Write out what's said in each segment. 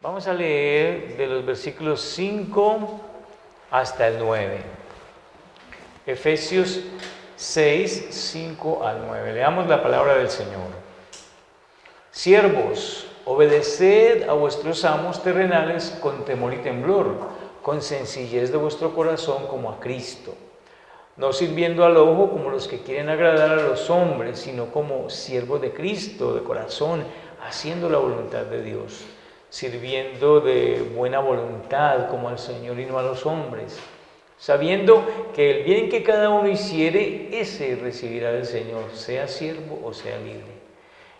Vamos a leer de los versículos 5 hasta el 9. Efesios 6, 5 al 9. Leamos la palabra del Señor. Siervos, obedeced a vuestros amos terrenales con temor y temblor, con sencillez de vuestro corazón como a Cristo, no sirviendo al ojo como los que quieren agradar a los hombres, sino como siervos de Cristo de corazón, haciendo la voluntad de Dios, sirviendo de buena voluntad como al Señor y no a los hombres, sabiendo que el bien que cada uno hiciere, ese recibirá del Señor, sea siervo o sea libre.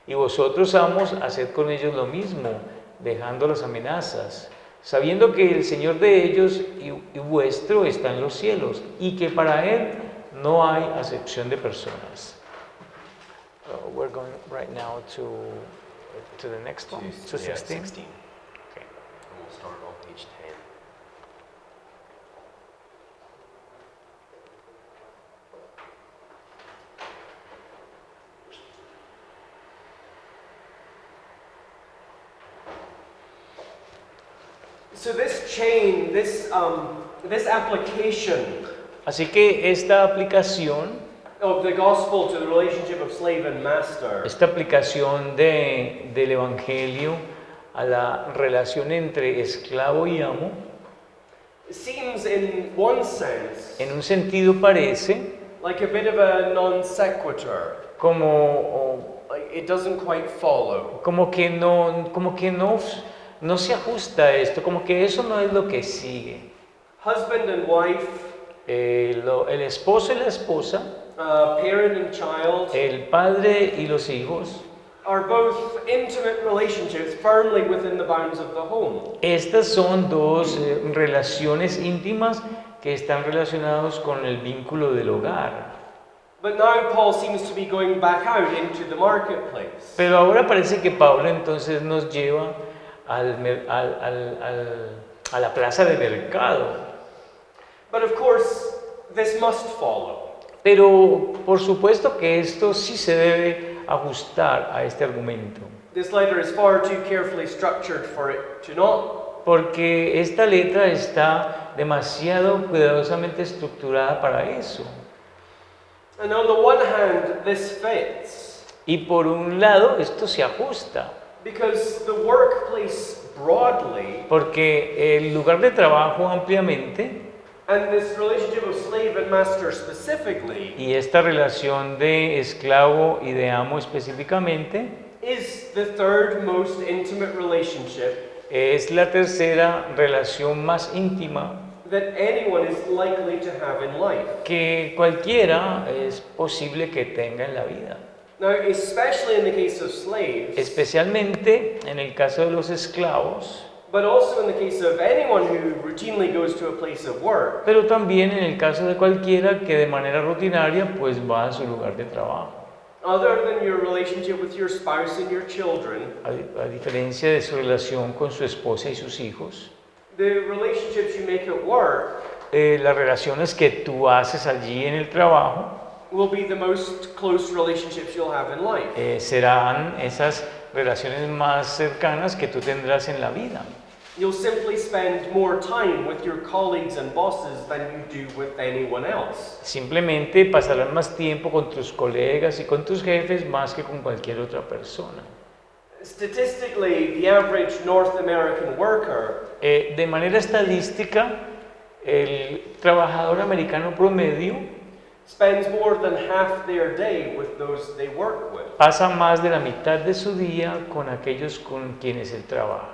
Y vosotros, amos, haced con ellos lo mismo, dejando las amenazas, sabiendo que el Señor de ellos y vuestro está en los cielos, y que para Él no hay acepción de personas. We're going right now to the next one, to 16. Okay. And we'll start on page 10. So this chain, this application Así que esta aplicación, of the gospel to the relationship of slave and master esta aplicación del Evangelio a la relación entre esclavo y amo, seems in one sense en un sentido parece like a bit of a non sequitur. como Like it doesn't quite follow. no se ajusta a esto, como que eso no es lo que sigue. Husband and wife, El esposo y la esposa, parent and child, el padre y los hijos, are both intimate relationships firmly within the bounds of the home. estas son dos relaciones íntimas que están relacionados con el vínculo del hogar. But now Paul seems to be going back out into the marketplace. Pero ahora parece que Pablo entonces nos lleva a la plaza de mercado. But of course, this must follow. Pero por supuesto que esto sí se debe ajustar a este argumento, This letter is far too carefully structured for it to not. porque esta letra está demasiado cuidadosamente estructurada para eso. And on the one hand, this fits Y por un lado esto se ajusta, because the workplace broadly porque el lugar de trabajo ampliamente and this relationship of slave and master specifically y esta relación de esclavo y de amo específicamente is the third most intimate relationship es la tercera relación más íntima that anyone is likely to have in life. que cualquiera es posible que tenga en la vida. Now, especially in the case of slaves, Especialmente en el caso de los esclavos, but also in the case of anyone who routinely goes to a place of work, pero también en el caso de cualquiera que de manera rutinaria pues va a su lugar de trabajo. other than your relationship with your spouse and your children, A diferencia de su relación con su esposa y sus hijos, the relationships you make at work las relaciones que tú haces allí en el trabajo will be the most close relationships you'll have in life. serán esas relaciones más cercanas que tú tendrás en la vida. You'll simply spend more time with your colleagues and bosses than you do with anyone else. Simplemente pasarás más tiempo con tus colegas y con tus jefes más que con cualquier otra persona. Statistically, the average North American worker De manera estadística, el trabajador americano promedio spends more than half their day with those they work with. pasa más de la mitad de su día con aquellos con quienes él trabaja.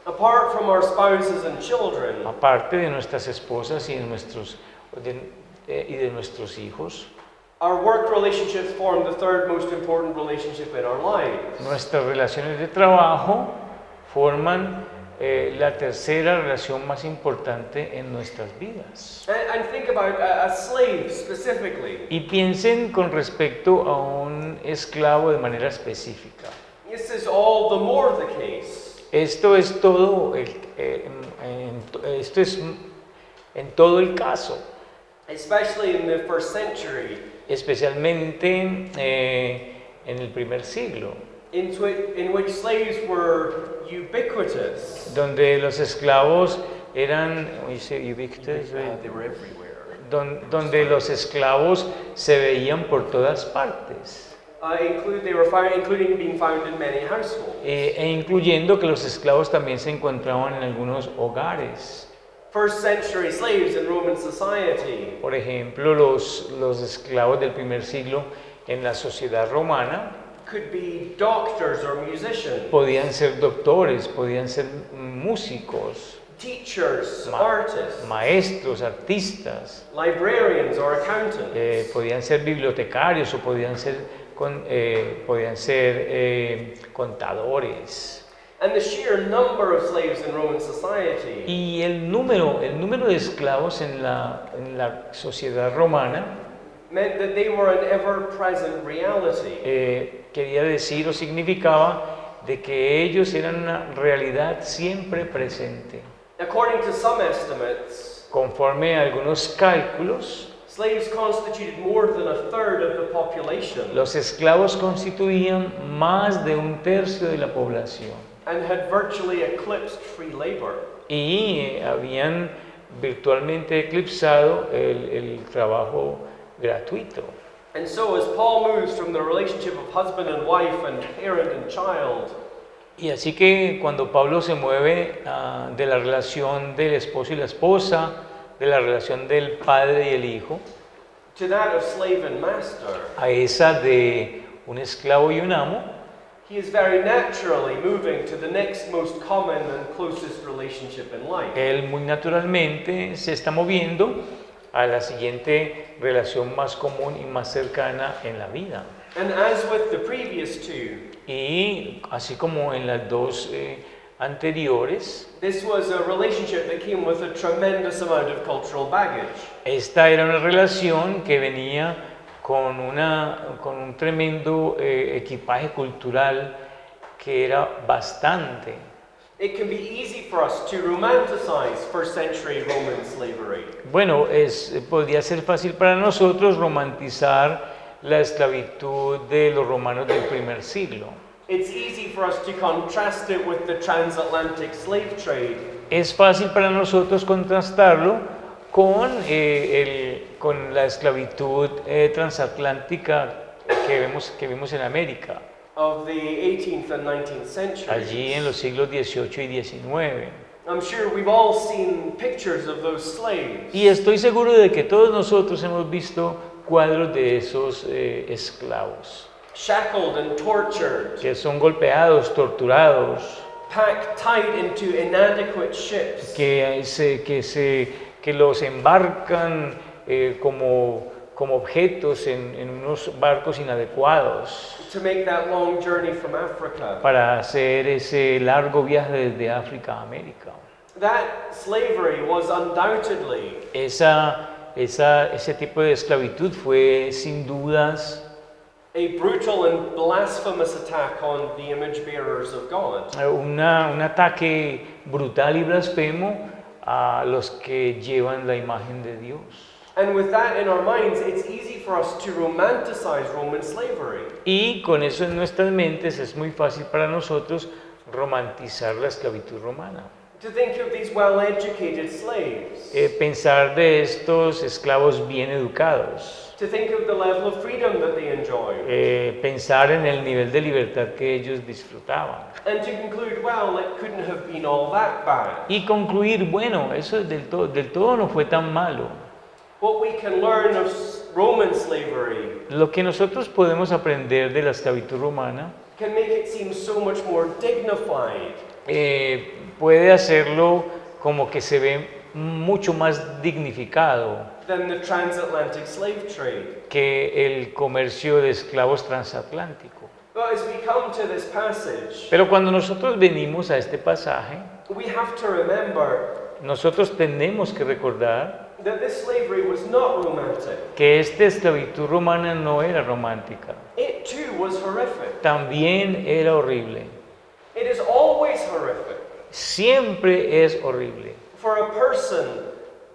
Apart from our spouses and children, Aparte de nuestras esposas y de nuestros hijos, our work relationships form the third most important relationship in our lives. nuestras relaciones de trabajo forman la tercera relación más importante en nuestras vidas. And think about a slave specifically. Y piensen con respecto a un esclavo de manera específica. This is all the more the case. Esto es todo esto es en todo el caso, Especially in the first century, especialmente en el primer siglo. in which slaves were ubiquitous. donde los esclavos eran, ubiquitous, They were everywhere. donde los esclavos se veían por todas partes, Including being found in many households. e incluyendo que los esclavos también se encontraban en algunos hogares. First century slaves in Roman society Por ejemplo, los esclavos del primer siglo en la sociedad romana could be doctors or musicians, podían ser doctores, podían ser músicos, teachers, artists, maestros, artistas, librarians or accountants. podían ser bibliotecarios o podían ser contadores. And the sheer number of slaves in Roman society Y el número de esclavos en la sociedad romana meant that they were an ever-present reality. quería decir o significaba de que ellos eran una realidad siempre presente. According to some estimates, Conforme a algunos cálculos, slaves constituted more than a third of the population los esclavos constituían más de un tercio de la población and had virtually eclipsed free labor. y habían virtualmente eclipsado el trabajo gratuito. And so, as Paul moves from the relationship of husband and wife and parent and child Y así que cuando Pablo se mueve de la relación del esposo y la esposa, de la relación del padre y el hijo, to that of slave and master, a esa de un esclavo y un amo, he is very naturally moving to the next most common and closest relationship in life. él muy naturalmente se está moviendo a la siguiente relación más común y más cercana en la vida. And as with the previous two, Y así como en las dos anteriores, this was a relationship that came with a tremendous amount of cultural baggage. esta era una relación que venía con un tremendo equipaje cultural que era bastante. It can be easy for us to romanticize first century Roman slavery. Bueno, podría ser fácil para nosotros romantizar la esclavitud de los romanos del primer siglo. It's easy for us to contrast it with the transatlantic slave trade. Es fácil para nosotros contrastarlo con la esclavitud transatlántica que vemos en América, Of the 18th and 19th centuries. allí en los siglos XVIII y XIX. I'm sure we've all seen pictures of those slaves. Y estoy seguro de que todos nosotros hemos visto cuadros de esos esclavos, Shackled and tortured, que son golpeados, torturados, packed tight into inadequate ships, que los embarcan como objetos en unos barcos inadecuados to make that long journey from Africa. para hacer ese largo viaje desde África a América. That slavery was undoubtedly Ese tipo de esclavitud fue sin dudas a brutal and blasphemous attack on the image bearers of God. un ataque brutal y blasfemo a los que llevan la imagen de Dios. And with that in our minds, it's easy for us to romanticize Roman slavery. Y con eso en nuestras mentes es muy fácil para nosotros romantizar la esclavitud romana. To think of these well-educated slaves. Pensar de estos esclavos bien educados. To think of the level of freedom that they enjoyed. Pensar en el nivel de libertad que ellos disfrutaban. And to conclude, well, it couldn't have been all that bad. Y concluir, bueno, eso del todo no fue tan malo. What we can learn of Roman slavery Lo que nosotros podemos aprender de la esclavitud romana can make it seem so much more dignified puede hacerlo como que se ve mucho más dignificado than the transatlantic slave trade. que el comercio de esclavos transatlántico. But as we come to this passage, Pero cuando nosotros venimos a este pasaje, we have to remember nosotros tenemos que recordar that this slavery was not romantic. que esta esclavitud romana no era romántica, It too was horrific. también era horrible, It is always horrific siempre es horrible. for a person,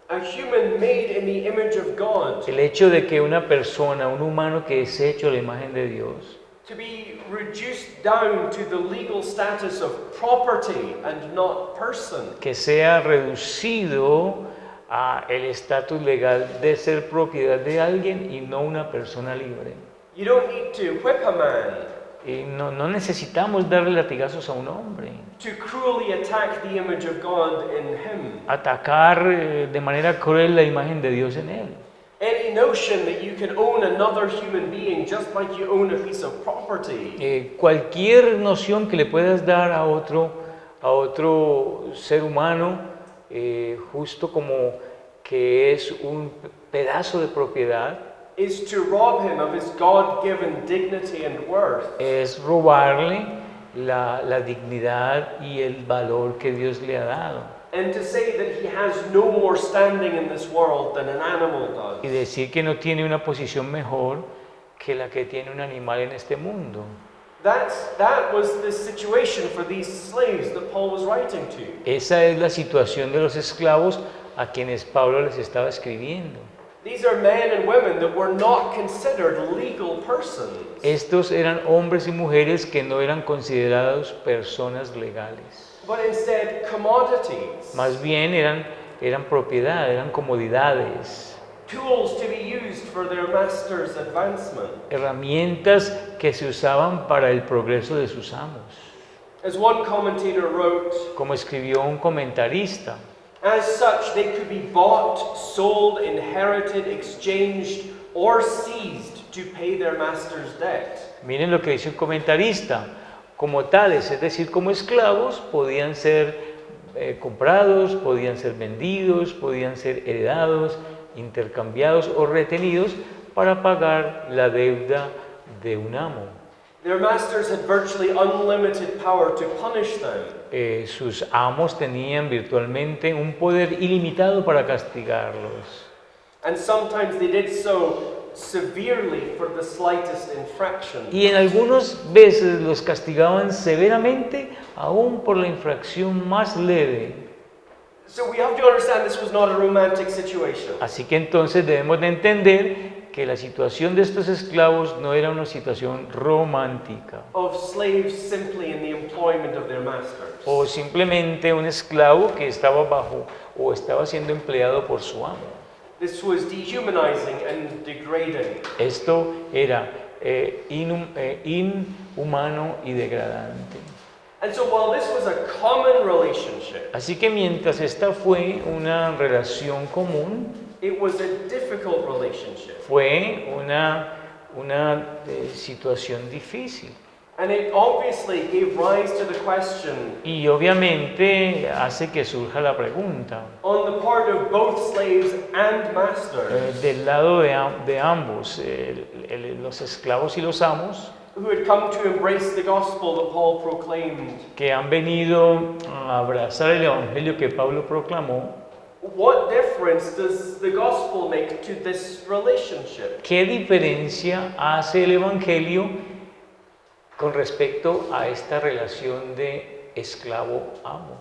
a human made in the image of God, El hecho de que una persona, un humano que es hecho a la imagen de Dios, to be reduced down to the legal status of property and not person. que sea reducido a el estatus legal de ser propiedad de alguien y no una persona libre. You don't need to whip a man Y no necesitamos darle latigazos a un hombre, to cruelly attack the image of God in him. atacar de manera cruel la imagen de Dios en él. Any notion that you can own another human being just like you own a piece of property Cualquier noción que le puedas dar a otro ser humano, justo como que es un pedazo de propiedad, is to rob him of his God-given dignity and worth. es robarle la dignidad y el valor que Dios le ha dado. And to say that he has no more standing in this world than an animal Y does. decir que no tiene una posición mejor que la que tiene un animal en este mundo. That was the situation for these slaves that Paul was writing to. Esa es la situación de los esclavos a quienes Pablo les estaba escribiendo. These are men and women that were not considered legal persons, Estos eran hombres y mujeres que no eran considerados personas legales. but instead commodities, Más bien eran propiedad, eran comodidades, tools to be used for their master's advancement. herramientas que se usaban para el progreso de sus amos. As one commentator wrote, Como escribió un comentarista, as such they could be bought, sold, inherited, exchanged, or seized to pay their master's debt. miren lo que dice un comentarista, como tales, es decir, como esclavos, podían ser comprados, podían ser vendidos, podían ser heredados, intercambiados o retenidos para pagar la deuda de un amo. Their masters had virtually unlimited power to punish them. Sus amos tenían virtualmente un poder ilimitado para castigarlos. And sometimes they did so severely for the slightest infraction. Y en algunas veces los castigaban severamente, aún por la infracción más leve. So we have to understand this was not a romantic situation. Así que entonces debemos de entender que la situación de estos esclavos no era una situación romántica Of slaves simply in the employment of their masters. o simplemente un esclavo que estaba bajo o estaba siendo empleado por su amo. This was dehumanizing and degrading. Esto era inhumano y degradante. And so while this was a common relationship, Así que mientras esta fue una relación común, it was a difficult relationship. fue una situación difícil. And it obviously gave rise to the question Y obviamente hace que surja la pregunta, on the part of both slaves and masters del lado de ambos, los esclavos y los amos, who had come to embrace the gospel that Paul proclaimed. que han venido a abrazar el evangelio que Pablo proclamó. What difference does the gospel make to this relationship? ¿Qué diferencia hace el evangelio con respecto a esta relación de esclavo-amo?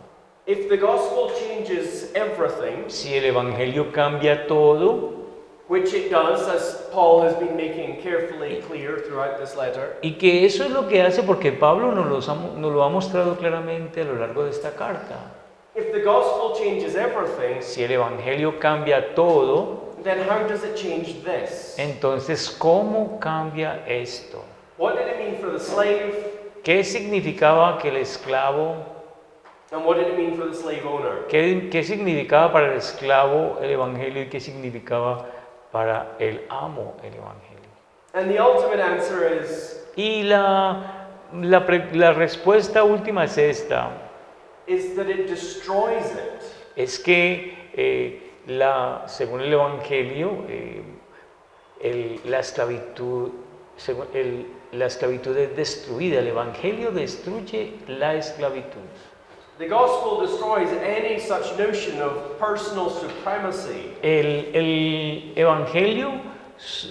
If the gospel changes everything, Si el evangelio cambia todo, which it does, as Paul has been making carefully clear throughout this letter, y que eso es lo que hace porque Pablo nos lo ha mostrado claramente a lo largo de esta carta. if the gospel changes everything, Si el evangelio cambia todo, then how does it change this? entonces ¿cómo cambia esto? What did it mean for the slave, ¿Qué significaba que el esclavo, and what did it mean for the slave owner? qué significaba para el esclavo el evangelio y qué significaba para el amo el evangelio? And the ultimate answer is Y la respuesta última es esta, that it destroys it. es que según el evangelio, la esclavitud es destruida, el evangelio destruye la esclavitud. The gospel destroys any such notion of personal supremacy. El evangelio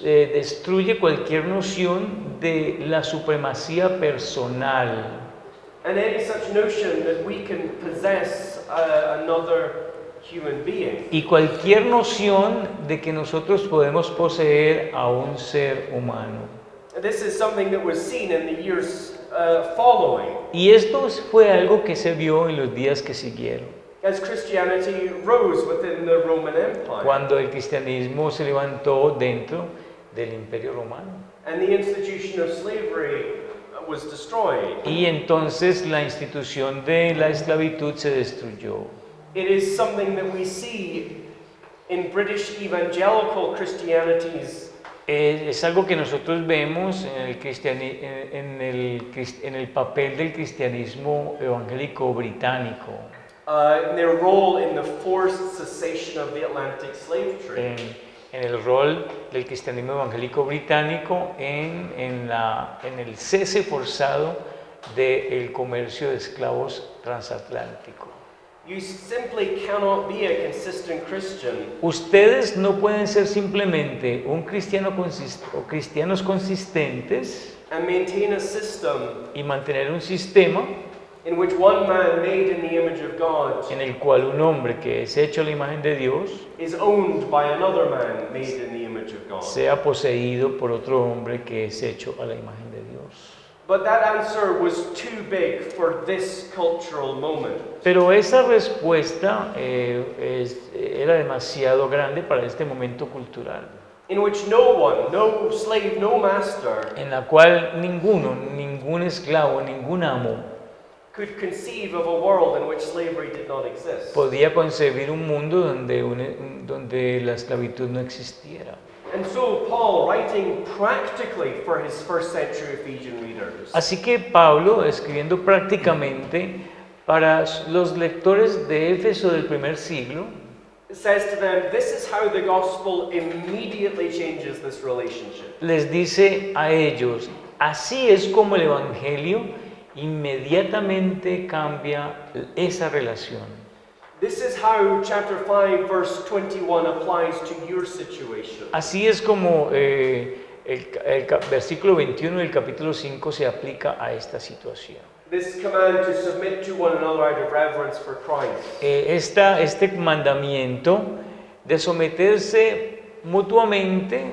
destruye cualquier noción de la supremacía personal And any such notion that we can possess another human being. y cualquier noción de que nosotros podemos poseer a un ser humano. This is something that was seen in the years following. Y esto fue algo que se vio en los días que siguieron, As Christianity rose within the Roman Empire cuando el cristianismo se levantó dentro del Imperio Romano. and the institution of slavery was destroyed. Y entonces la institución de la esclavitud se destruyó. It is something that we see in British evangelical Christianities Es algo que nosotros vemos en el papel del cristianismo evangélico británico, in their role in the forced cessation of the Atlantic slave trade. en el rol del cristianismo evangélico británico en el cese forzado del comercio de esclavos transatlántico. You simply cannot be a consistent Christian Ustedes no pueden ser simplemente un cristiano o cristianos consistentes and maintain a system y mantener un sistema in which one man made in the image of God en el cual un hombre que es hecho a la imagen de Dios is owned by another man made in the image of God. sea poseído por otro hombre que es hecho a la imagen de Dios. But that answer was too big for this cultural moment. Pero esa respuesta era demasiado grande para este momento cultural, In which no one, no slave, no master en la cual ningún esclavo, ningún amo could conceive of a world in which slavery did not exist. podía concebir un mundo donde la esclavitud no existiera. And so Paul, writing practically for his first century Ephesian readers, Así que Pablo, escribiendo prácticamente para los lectores de Éfeso del primer siglo, says to them, this is how the gospel immediately changes this relationship. les dice a ellos, así es como el Evangelio inmediatamente cambia esa relación. This is how chapter 5 verse 21 applies to your situation. Así es como versículo 21 del capítulo 5 se aplica a esta situación. This command to submit to one another out of reverence for Christ. Este mandamiento de someterse mutuamente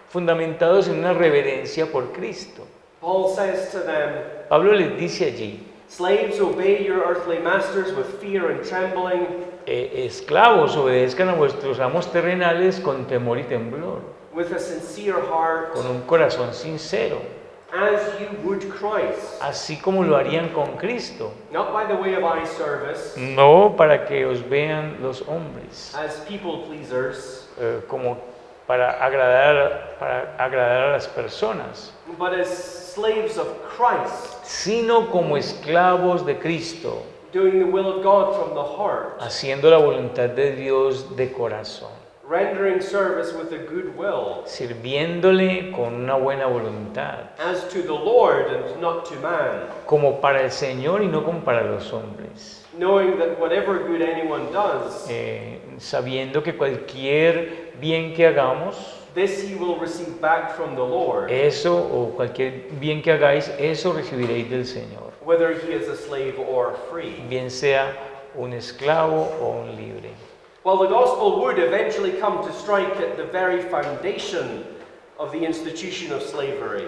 fundamentados en una reverencia por Cristo. Paul says to them, Pablo les dice allí, slaves, obey your earthly masters with fear and trembling, esclavos, obedezcan a vuestros amos terrenales con temor y temblor, with a sincere heart, con un corazón sincero, as you would Christ, así como lo harían con Cristo, not by the way of eye service, no para que os vean los hombres, as people pleasers, como para agradar a las personas, but as slaves of Christ, sino como esclavos de Cristo, doing the will of God from the heart, haciendo la voluntad de Dios de corazón, rendering service with a good will, sirviéndole con una buena voluntad, as to the Lord and not to man, como para el Señor y no como para los hombres, knowing that whatever good anyone does, sabiendo que cualquier bien que hagamos, this he will receive back from the Lord, eso o cualquier bien que hagáis, eso recibiréis del Señor, whether he is a slave or free. bien sea un esclavo o un libre. Well, the gospel would eventually come to strike at the very foundation of the institution of slavery.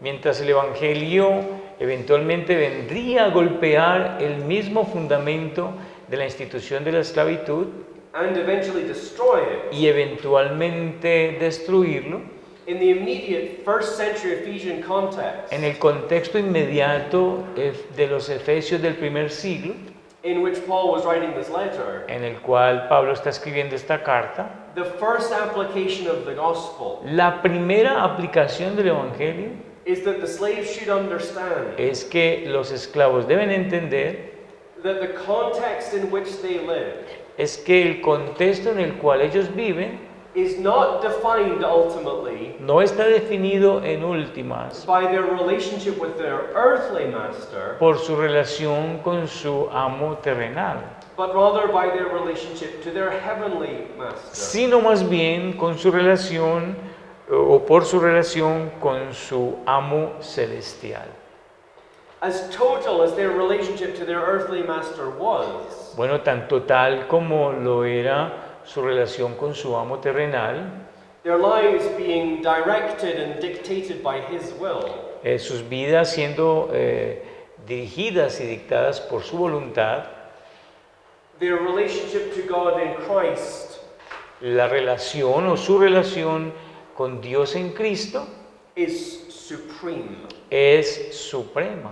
Mientras el Evangelio eventualmente vendría a golpear el mismo fundamento de la institución de la esclavitud And eventually destroy it. y eventualmente destruirlo, In the immediate first century Ephesian context, en el contexto inmediato de los Efesios del primer siglo, in which Paul was writing this letter, en el cual Pablo está escribiendo esta carta, the first application of the gospel la primera aplicación del Evangelio is that the slaves should understand es que los esclavos deben entender that the context in which they live es que el contexto en el cual ellos viven is not defined ultimately no está definido en últimas by their relationship with their earthly master, por su relación con su amo terrenal, but rather by their relationship to their heavenly master. sino más bien con su relación o por su relación con su amo celestial. As total as their relationship to their earthly master was, Bueno, tan total como lo era su relación con su amo terrenal, their lives being directed and dictated by His will. Sus vidas siendo dirigidas y dictadas por su voluntad, Their relationship to God in Christ la relación o su relación con Dios en Cristo is supreme. es suprema.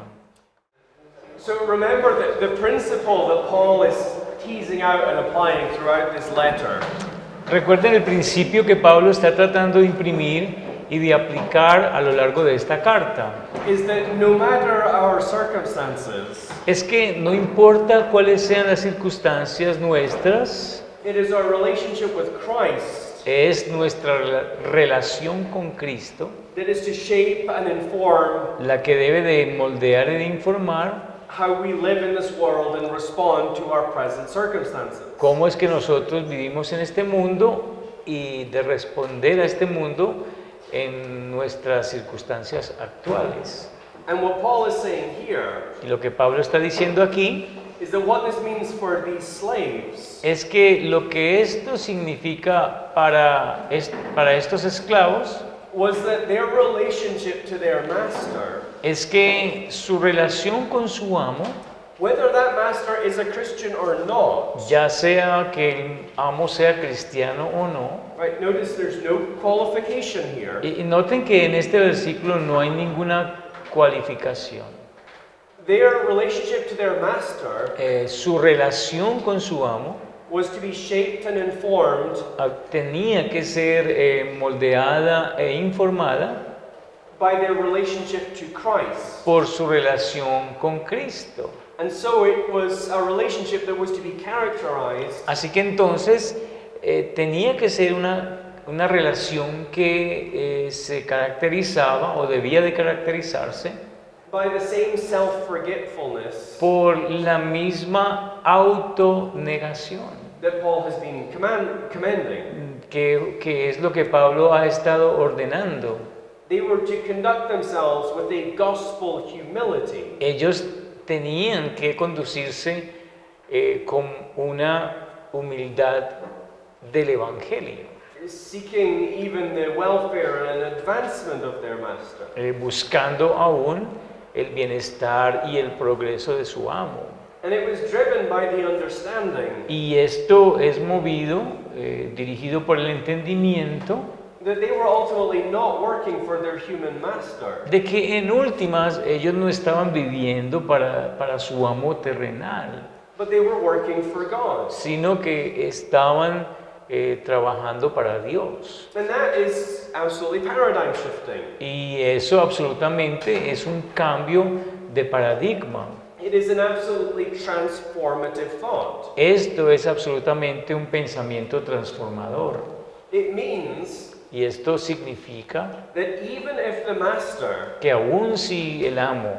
So remember that the principle that Paul is teasing out and applying throughout this letter Recuerden el principio que Pablo está tratando de imprimir y de aplicar a lo largo de esta carta. is that no matter our circumstances, Es que no importa cuáles sean las circunstancias nuestras, it is our relationship with Christ es nuestra relación con Cristo that is to shape and inform la que debe de moldear y de informar how we live in this world and respond to our present circumstances. cómo es que nosotros vivimos en este mundo y de responder a este mundo en nuestras circunstancias actuales. And what Paul is saying here Y lo que Pablo está diciendo aquí is that what this means for these slaves es que lo que esto significa para estos esclavos was that their relationship to their master, es que su relación con su amo, whether that master is a Christian or not, ya sea que el amo sea cristiano o no, right? Notice there's no qualification here. y noten que en este versículo no hay ninguna cualificación. Their relationship to their master Su relación con su amo was to be shaped and informed tenía que ser moldeada e informada by their relationship to Christ. por su relación con Cristo. And so it was a relationship that was to be characterized Así que entonces tenía que ser una relación que se caracterizaba o debía de caracterizarse by the same self-forgetfulness por la misma autonegación, that Paul has been commending. que es lo que Pablo ha estado ordenando. They were to conduct themselves with a gospel humility. Ellos tenían que conducirse con una humildad del Evangelio, Seeking even the welfare and advancement of their master. Buscando aún el bienestar y el progreso de su amo. And it was driven by the understanding Y esto es movido, dirigido por el entendimiento that they were ultimately not working for their human master, de que en últimas ellos no estaban viviendo para su amo terrenal, but they were working for God. sino que estaban trabajando para Dios. And that is absolutely paradigm shifting. Y eso absolutamente es un cambio de paradigma. It is an absolutely transformative thought. Esto es absolutamente un pensamiento transformador. It means Y esto significa that even if the master que aun si el amo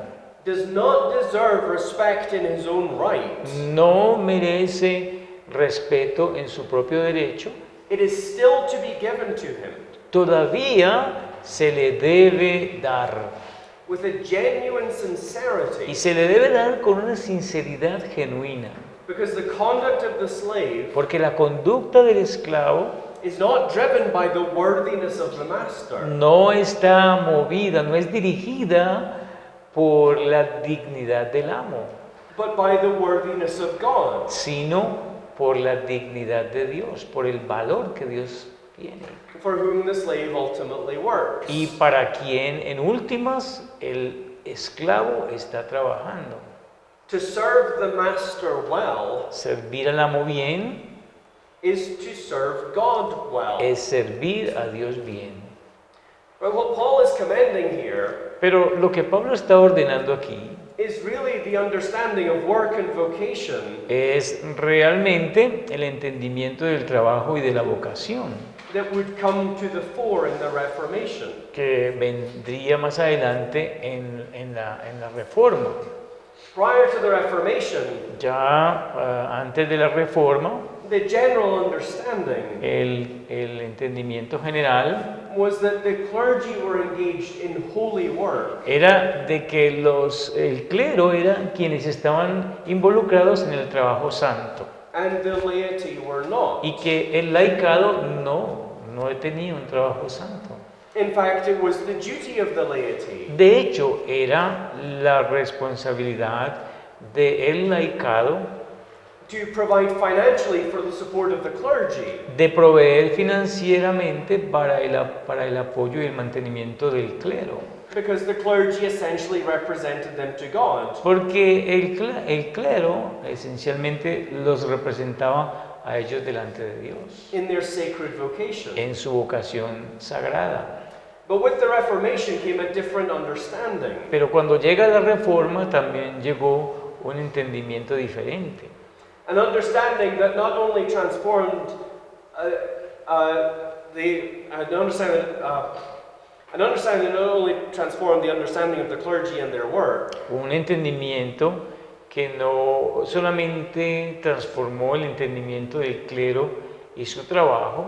does not deserve respect in his own right, no merece respeto en su propio derecho, it is still to be given to him todavía se le debe dar. with a genuine Y sincerity, se le debe dar con una sinceridad genuina. because the conduct of the slave Porque la conducta del esclavo is not driven by the worthiness of the master, no está movida, no es dirigida por la dignidad del amo, but by the worthiness of God. sino por la dignidad de Dios, por el valor que Dios tiene. For whom the slave ultimately works. Y para quien en últimas el esclavo está trabajando. To serve the master well Servir al amo bien is to serve God well. es servir a Dios bien. But what Paul is commending here Pero lo que Pablo está ordenando aquí is really the understanding of work and vocation es realmente el entendimiento del trabajo y de la vocación, that would come to the fore in the Reformation. que vendría más adelante en la Reforma. Prior to the Reformation, Ya antes de la Reforma, the general understanding el entendimiento general was that the clergy were engaged in holy work era de que el clero eran quienes estaban involucrados en el trabajo santo and the laity were not. y que el laicado no no he tenido un trabajo santo. In fact, it was the duty of the laity De hecho, era la responsabilidad del laicado to provide financially for the support of the clergy, de proveer financieramente para el apoyo y el mantenimiento del clero. because the clergy essentially represented them to God. Porque el clero esencialmente los representaba a ellos delante de Dios, In their sacred vocation. en su vocación sagrada. But with the Reformation came a different understanding. Pero cuando llega la Reforma también llegó un entendimiento diferente. An understanding that not only transformed an understanding that not only transformed the understanding of the clergy and their work, Un entendimiento que no solamente transformó el entendimiento del clero y su trabajo,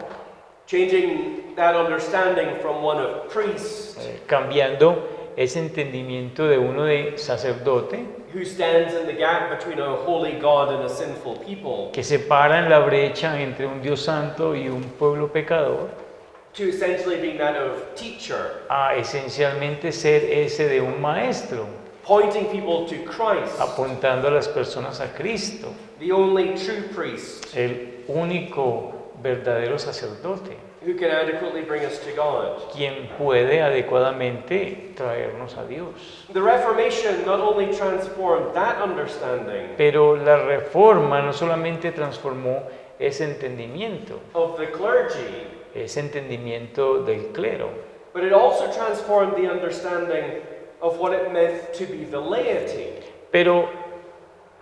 changing that understanding from one of priest cambiando ese entendimiento de uno de sacerdote, who stands in the gap between a holy God and a sinful people, que separa en la brecha entre un Dios santo y un pueblo pecador, to essentially being that of teacher, a esencialmente ser ese de un maestro, pointing people to Christ, apuntando a las personas a Cristo, the only true priest el único verdadero sacerdote, who can adequately bring us to God. quien puede adecuadamente traernos a Dios. The Reformation not only transformed that understanding Pero la Reforma no solamente transformó ese entendimiento, of the clergy, ese entendimiento del clero, but it also transformed the understanding of what it meant to be the laity. pero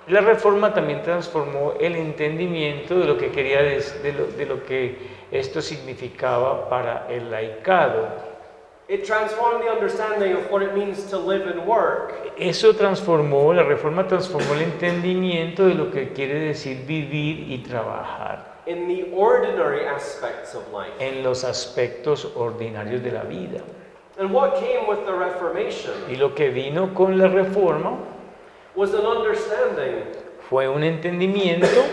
la Reforma también transformó el entendimiento de lo que quería de lo que esto significaba para el laicado. It transformed the understanding of what it means to live and work La Reforma transformó el entendimiento de lo que quiere decir vivir y trabajar in the ordinary aspects of life. en los aspectos ordinarios de la vida. And what came with the Reformation Y lo que vino con la Reforma was an understanding fue un entendimiento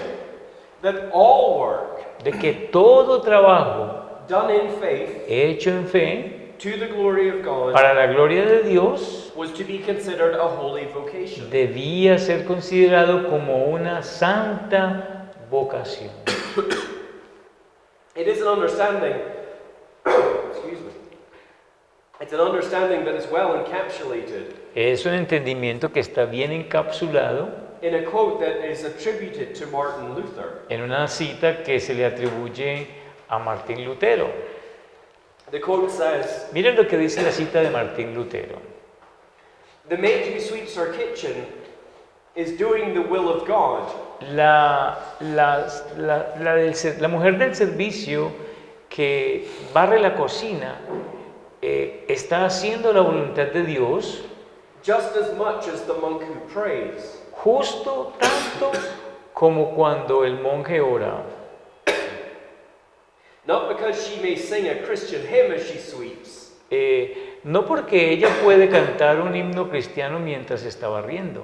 that all work de que todo trabajo done in faith hecho en fe to the glory of God para la gloria de Dios was to be considered a holy vocation. debía ser considerado como una santa vocación. It is an understanding, excuse me, it's an understanding that is well encapsulated Es un entendimiento que está bien encapsulado in a quote that is attributed to Martin Luther. en una cita que se le atribuye a Martín Lutero. The quote says, Miren lo que dice la cita de Martín Lutero. "The maid who sweeps her kitchen is doing the will of God, La mujer del servicio que barre la cocina está haciendo la voluntad de Dios just as much as the monk who prays. justo tanto como cuando el monje ora. Not because she may sing a Christian hymn as she sweeps, No porque ella puede cantar un himno cristiano mientras está barriendo,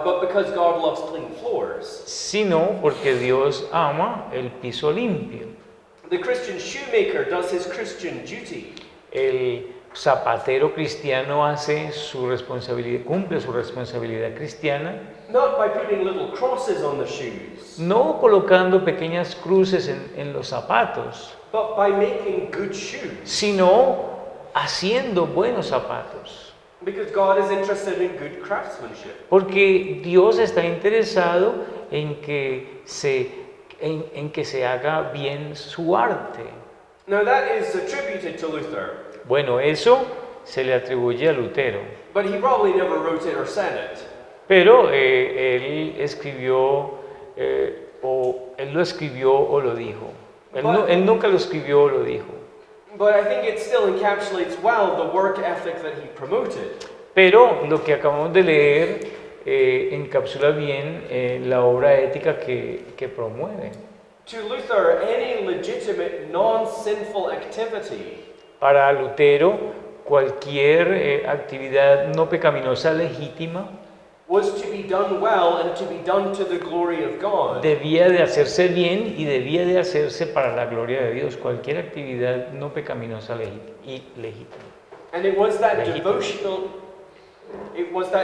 but because God loves clean floors. sino porque Dios ama el piso limpio. The Christian shoemaker does his Christian duty, El zapatero cristiano hace su responsabilidad, cumple su responsabilidad cristiana, not by putting little crosses on the shoes, no colocando pequeñas cruces en los zapatos, but by making good shoes. sino haciendo buenos zapatos. Because God is interested in good craftsmanship. Porque Dios está interesado en que se haga bien su arte. Now that is attributed to Luther, Bueno, eso se le atribuye a Lutero, but he probably never wrote it or said it. pero él escribió, él lo escribió o lo dijo. Él nunca lo escribió o lo dijo. But I think it still encapsulates well the work ethic that he promoted. Pero lo que acabamos de leer encapsula bien la obra ética que promueve. To Luther, any legitimate non-sinful activity Para Lutero, cualquier actividad no pecaminosa legítima was to be done well and to be done to the glory of God. Debía de hacerse bien y debía de hacerse para la gloria de Dios, cualquier actividad no pecaminosa y legítima. And it was that Legítimo.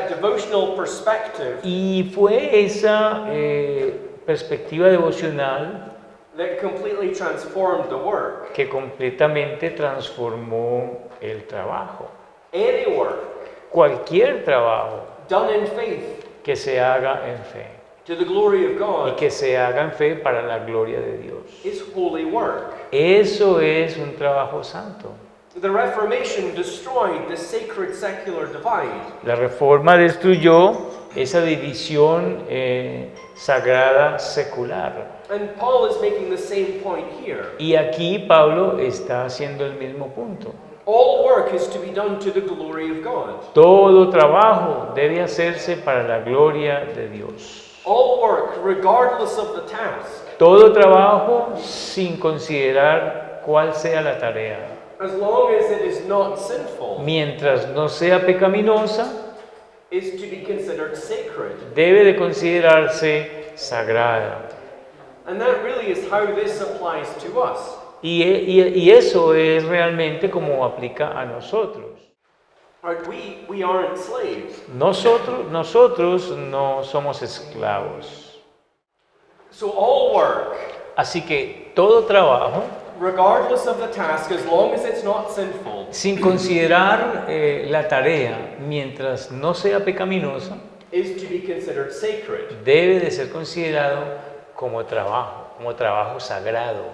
devotional perspective Y fue esa perspectiva devocional that completely transformed the work. que completamente transformó el trabajo. Any work Cualquier trabajo done in faith que se haga en fe to the glory of y God que se haga en fe para la gloria de Dios. is holy work. Eso es un trabajo santo. The Reformation destroyed the sacred secular divide. La Reforma destruyó esa división sagrada secular. And Paul is making the same point here. Y aquí Pablo está haciendo el mismo punto. All work is to be done to the glory of God. Todo trabajo debe hacerse para la gloria de Dios. All work, regardless of the task, Todo trabajo sin considerar cuál sea la tarea. as long as it is not sinful, Mientras no sea pecaminosa, is to be considered sacred. debe de considerarse sagrada. And that really is how this applies to us. Y eso es realmente como aplica a nosotros. Right? We aren't slaves. Nosotros no somos esclavos. So all work, Así que todo trabajo, regardless of the task, as long as it's not sinful, sin considerar la tarea, mientras no sea pecaminosa, is to be considered sacred. debe de ser considerado como trabajo sagrado.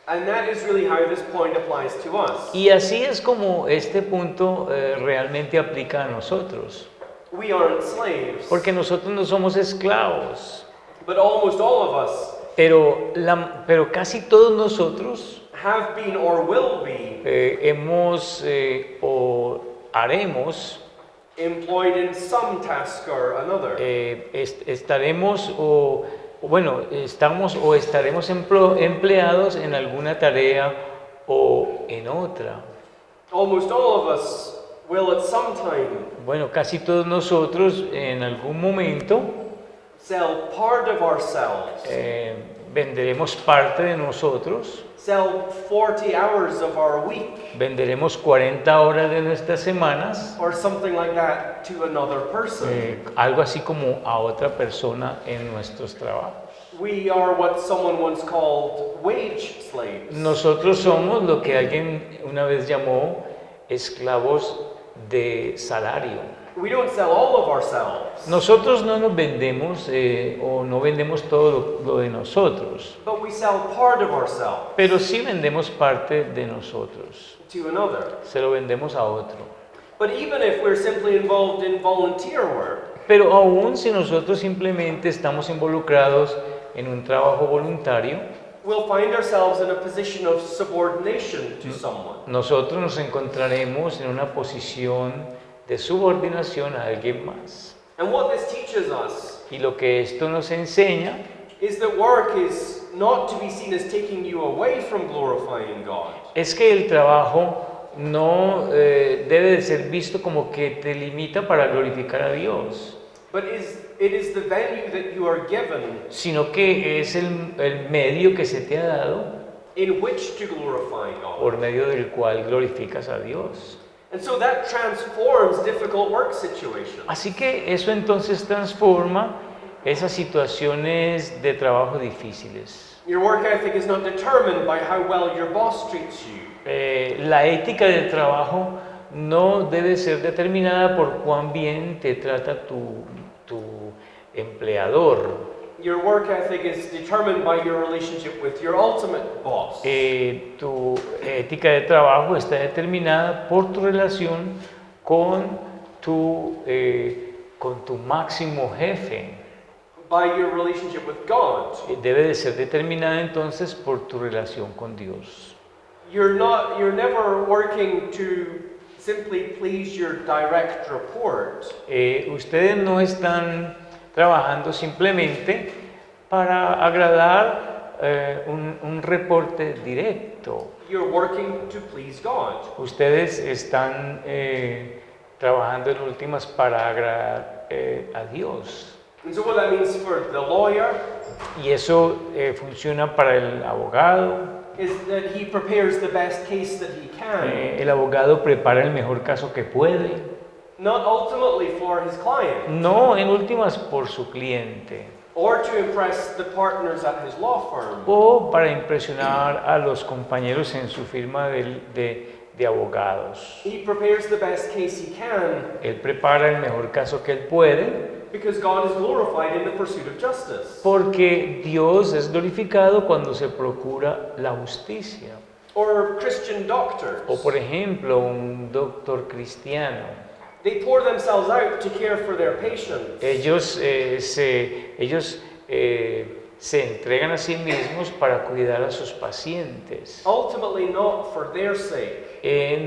And that is really how this point applies to us. Y así es como este punto realmente aplica a nosotros. We aren't slaves, Porque nosotros no somos esclavos, but almost all of us pero casi todos nosotros have been or will be hemos o haremos, employed in some task or another. estaremos o bueno, estamos o estaremos empleados en alguna tarea o en otra. Almost all of us will at some time Bueno, casi todos nosotros en algún momento sell part of ourselves, venderemos parte de nosotros, sell 40 hours of our week, venderemos 40 horas de nuestras semanas, or something like that to another person. algo así como a otra persona en nuestros trabajos. We are what someone once called wage slaves. Nosotros somos lo que alguien una vez llamó esclavos de salario. We don't sell all of ourselves, Nosotros no nos vendemos o no vendemos todo lo de nosotros, but we sell part of ourselves pero sí vendemos parte de nosotros, to another. se lo vendemos a otro. But even if we're simply involved in volunteer work, Pero aún si nosotros simplemente estamos involucrados en un trabajo voluntario, we'll find ourselves in a position of subordination to someone. nosotros nos encontraremos en una posición de subordinación a alguien más. And what this teaches us Y lo que esto nos enseña is that work is not to be seen as taking you away from glorifying God, es que el trabajo no debe de ser visto como que te limita para glorificar a Dios, but it is the venue that you are given sino que es el medio que se te ha dado in which to glorify God. por medio del cual glorificas a Dios. And so that transforms difficult work situations. Así que eso entonces transforma esas situaciones de trabajo difíciles. Your work ethic is not determined by how well your boss treats you. La ética del trabajo no debe ser determinada por cuán bien te trata tu empleador. Your work ethic is determined by your relationship with your ultimate boss. Tu ética de trabajo está determinada por tu relación con tu máximo jefe. By your relationship with God. Debe de ser determinada entonces por tu relación con Dios. You're never working to simply please your direct report. Ustedes no están trabajando simplemente para agradar un reporte directo. You're working to please God. Ustedes están trabajando en últimas para agradar a Dios. And so what that means for the lawyer Y eso funciona para el abogado. is that he prepares the best case that he can, El abogado prepara el mejor caso que puede, not ultimately for his client no en últimas por su cliente or to impress the partners at his law firm. o para impresionar a los compañeros en su firma de abogados. He prepares the best case he can Él prepara el mejor caso que él puede because God is glorified in the pursuit of justice. porque Dios es glorificado cuando se procura la justicia. Or Christian doctors. O por ejemplo, un doctor cristiano. They pour themselves out to care for their patients. Ellos se entregan a sí mismos para cuidar a sus pacientes. Ultimately not for their sake,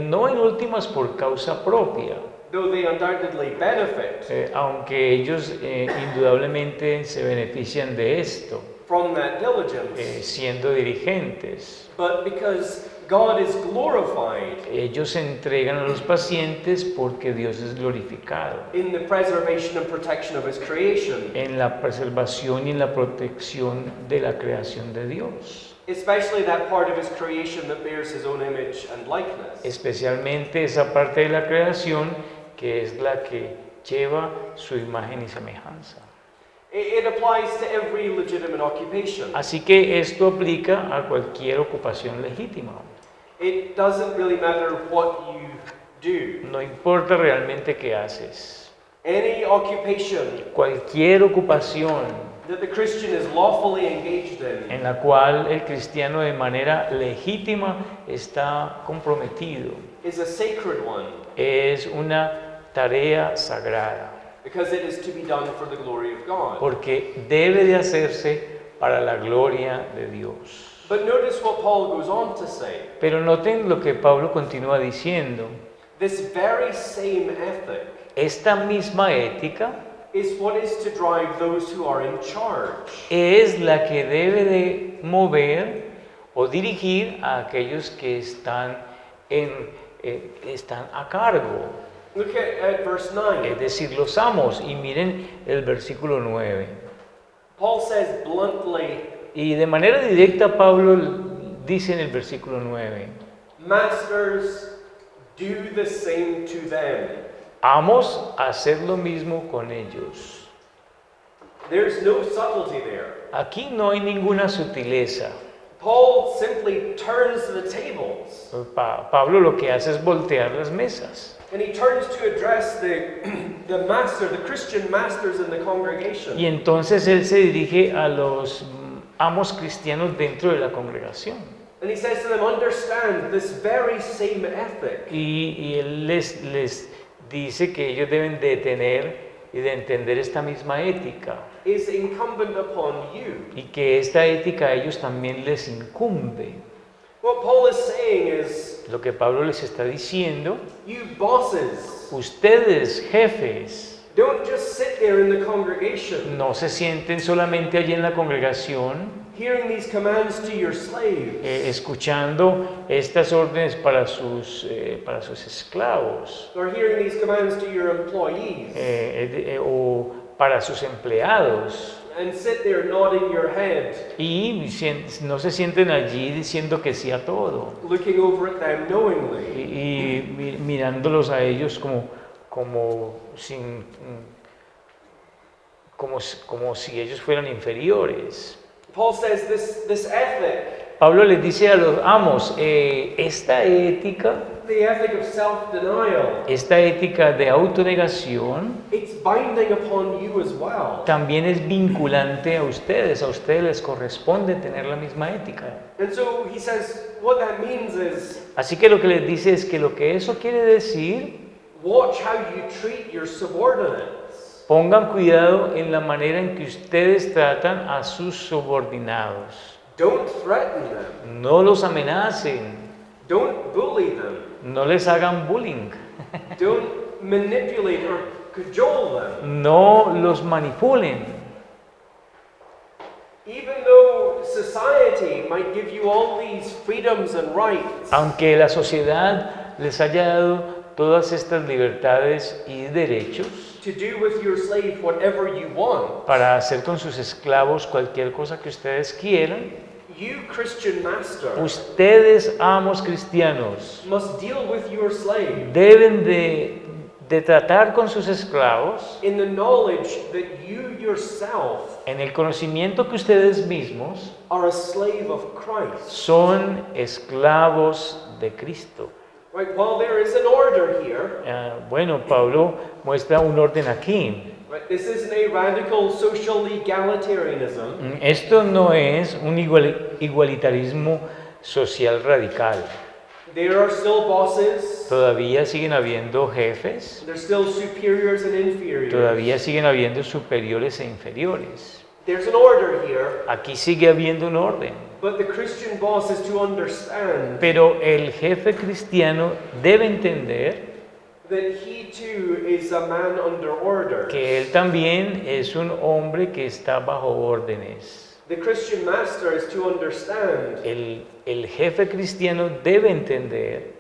No en últimas por causa propia, though they undoubtedly benefit aunque ellos indudablemente se benefician de esto, from that diligence, siendo dirigentes. but because God is glorified Ellos se entregan a los pacientes porque Dios es glorificado in the preservation and protection of His creation, en la preservación y en la protección de la creación de Dios. especially that part of His creation that bears His own image and likeness. Especialmente esa parte de la creación que es la que lleva su imagen y semejanza. It applies to every legitimate occupation. Así que esto aplica a cualquier ocupación legítima. It doesn't really matter what you do. No importa realmente qué haces. Any occupation Cualquier ocupación that the Christian is lawfully engaged in en la cual el cristiano de manera legítima está comprometido is a sacred one es una tarea sagrada because it is to be done for the glory of God. porque debe de hacerse para la gloria de Dios. But notice what Paul goes on to say. Pero noten lo que Pablo continúa diciendo. This very same ethic Esta misma ética is what is to drive those who are in charge. es la que debe de mover o dirigir a aquellos que están a cargo, Look at verse 9. es decir, los amos. Y miren el versículo 9. Paul says bluntly, Y de manera directa Pablo dice en el versículo 9, Masters, do the same to them. amos, haced lo mismo con ellos. There's no subtlety there. Aquí no hay ninguna sutileza. Paul simply turns the tables Pablo lo que hace es voltear las mesas. and he turns to address the master, the Christian masters in the congregation. Y entonces él se dirige a los amos cristianos dentro de la congregación. And he says to them, understand this very same ethic Y él les dice que ellos deben de tener y de entender esta misma ética. is incumbent upon you. Y que esta ética a ellos también les incumbe. What Paul is saying is, Lo que Pablo les está diciendo, you bosses, ustedes jefes, don't just sit there in the congregation no se sienten solamente allí en la congregación hearing these commands to your slaves. escuchando estas órdenes para sus esclavos Or hearing these commands to your employees o para sus empleados and sit there nodding your head, y no se sienten allí diciendo que sí a todo looking over at them knowingly. y mirándolos a ellos como si ellos fueran inferiores. Paul says this ethic, Pablo les dice a los amos, esta ética, the ethic of self-denial, esta ética de autonegación it's binding upon you as well. también es vinculante a ustedes les corresponde tener la misma ética. And so he says, what that means is, Así que lo que les dice es que lo que eso quiere decir, watch how you treat your subordinates. pongan cuidado en la manera en que ustedes tratan a sus subordinados. Don't threaten them. No los amenacen, Don't bully them. no les hagan bullying, Don't manipulate or cajole them. no los manipulen. Even though society might give you all these freedoms and rights, Aunque la sociedad les haya dado todas estas libertades y derechos to do with your slave whatever you want, para hacer con sus esclavos cualquier cosa que ustedes quieran. you, Christian master, Ustedes, amos cristianos, must deal with your slave deben de tratar con sus esclavos in the knowledge that you yourself en el conocimiento que ustedes mismos are a slave of Christ. son esclavos de Cristo. Right? While there is an order here, Bueno, Pablo muestra un orden aquí. right, this isn't a radical social egalitarianism. Esto no es un igualitarismo social radical. There are still bosses, Todavía siguen habiendo jefes, there's still superiors and inferiors. todavía siguen habiendo superiores e inferiores. There's an order here, Aquí sigue habiendo un orden, but the Christian boss is to understand pero el jefe cristiano debe entender that he too is a man under order. que él también es un hombre que está bajo órdenes. The Christian master is to understand El jefe cristiano debe entender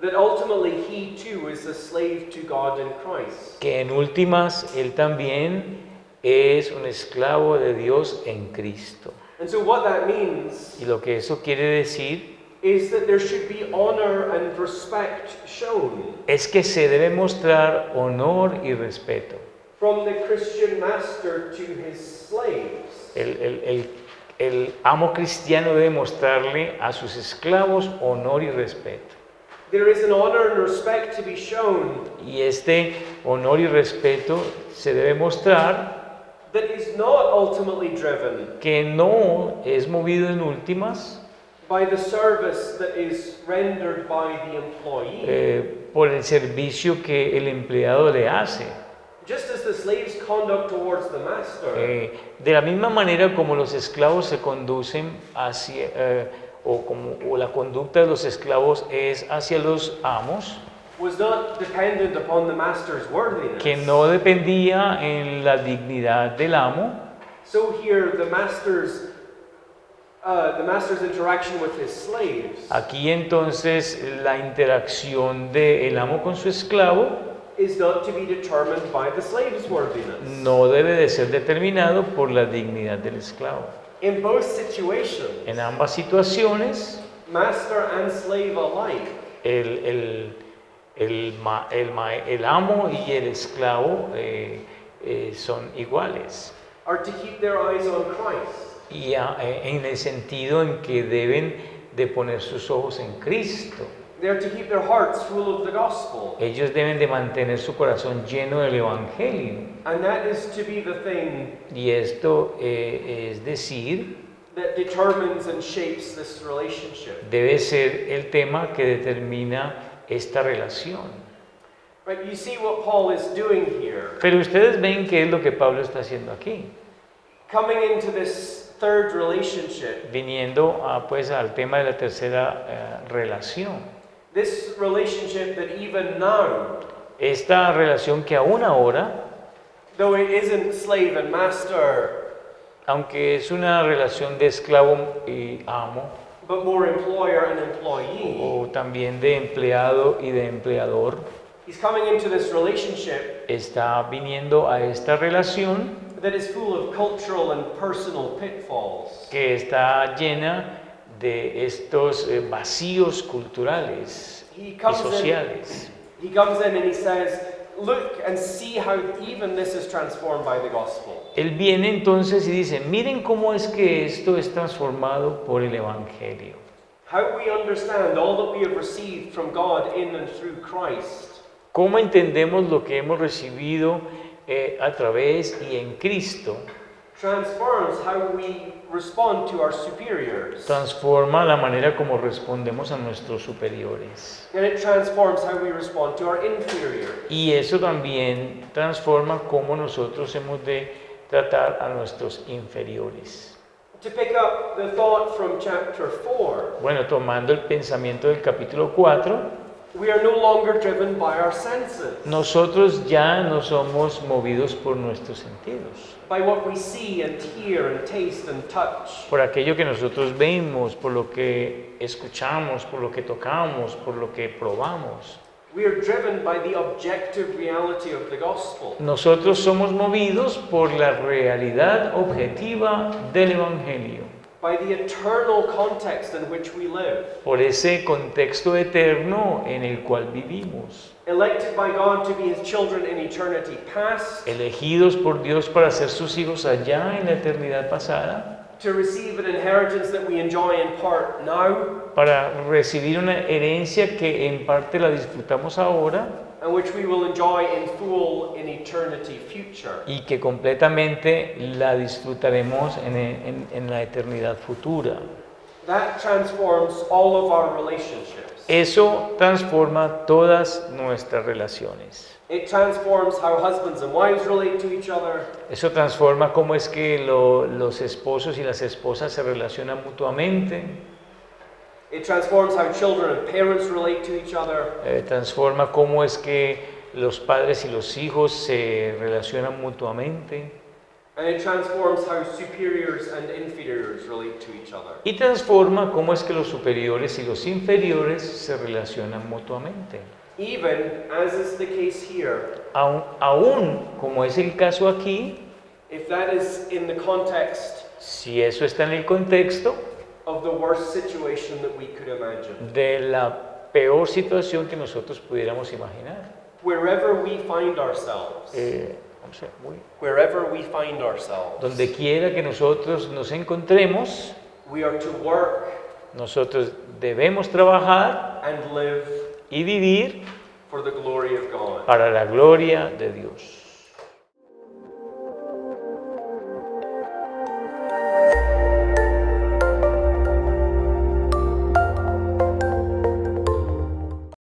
that ultimately he too is a slave to God in Christ. que en últimas él también es un esclavo de Dios en Cristo. And so what that means Y lo que eso quiere decir is that there should be honor and respect shown es que se debe mostrar honor y respeto. from the Christian master to his slaves. El amo cristiano debe mostrarle a sus esclavos honor y respeto. There is an honor and respect to be shown Y este honor y respeto se debe mostrar that is not ultimately driven que no es movido en últimas by the service that is rendered by the employee. por el servicio que el empleado le hace. Just as the slave's conduct towards the master De la misma manera como los esclavos se conducen hacia, o la conducta de los esclavos es hacia los amos, was not dependent upon the master's worthiness. que no dependía en la dignidad del amo, So here the master's interaction with his slaves aquí entonces la interacción del amo con su esclavo is not to be determined by the slave's worthiness. no debe de ser determinado por la dignidad del esclavo. In both situations, En ambas situaciones, master and slave alike el amo y el esclavo son iguales. are to keep their eyes on Christ. Y en el sentido en que deben de poner sus ojos en Cristo. They are to keep their hearts full of the gospel. Ellos deben de mantener su corazón lleno del Evangelio. And that is to be the thing Y esto es decir, that determines and shapes this relationship. debe ser el tema que determina esta relación. Right? You see what Paul is doing here. Pero ustedes ven qué es lo que Pablo está haciendo aquí. Coming into this third relationship, Viniendo pues al tema de la tercera relación. this relationship that even now, Esta relación que aún ahora, though it isn't slave and master, aunque es una relación de esclavo y amo, but more employer and employee, o también de empleado y de empleador, he's coming into this relationship está viniendo a esta relación that is full of cultural and personal pitfalls. que está llena de estos vacíos culturales He y comes in, sociales. he comes in and he says, look and see how even this is transformed by the gospel. Él viene entonces y dice, miren cómo es que esto es transformado por el Evangelio. How we understand all that we have received from God in and through Christ ¿Cómo entendemos lo que hemos recibido a través y en Cristo? transforms how we respond to our superiors. Transforma la manera como respondemos a nuestros superiores. And it transforms how we respond to our inferiors. Y eso también transforma cómo nosotros hemos de tratar a nuestros inferiores. To pick up the thought from chapter 4, Bueno, tomando el pensamiento del capítulo 4, we are no longer driven by our senses, nosotros ya no somos movidos por nuestros sentidos, by what we see and hear and taste and touch. por aquello que nosotros vemos, por lo que escuchamos, por lo que tocamos, por lo que probamos. We are driven by the objective reality of the gospel. Nosotros somos movidos por la realidad objetiva del Evangelio, By the eternal context in which we live. por ese contexto eterno en el cual vivimos, Elected by God to be His children in eternity past, elegidos por Dios para ser sus hijos allá en la eternidad pasada, to receive an inheritance that we enjoy in part now, para recibir una herencia que en parte la disfrutamos ahora and which we will enjoy in full in eternity future. y que completamente la disfrutaremos en la eternidad futura. That transforms all of our relationships. Eso transforma todas nuestras relaciones. It transforms how husbands and wives relate to each other. Eso transforma cómo es que los esposos y las esposas se relacionan mutuamente. It transforms how children and parents relate to each other. Transforma cómo es que los padres y los hijos se relacionan mutuamente. And it transforms how superiors and inferiors relate to each other. Y transforma cómo es que los superiores y los inferiores se relacionan mutuamente. Even, as is the case here, Aún como es el caso aquí, if that is in the context si eso está en el contexto of the worst situation that we could imagine. de la peor situación que nosotros pudiéramos imaginar. Wherever we find ourselves, Vamos a ver, wherever we find ourselves, donde quiera que nosotros nos encontremos, we are to work nosotros debemos trabajar and live y vivir for the glory of God. para la gloria de Dios.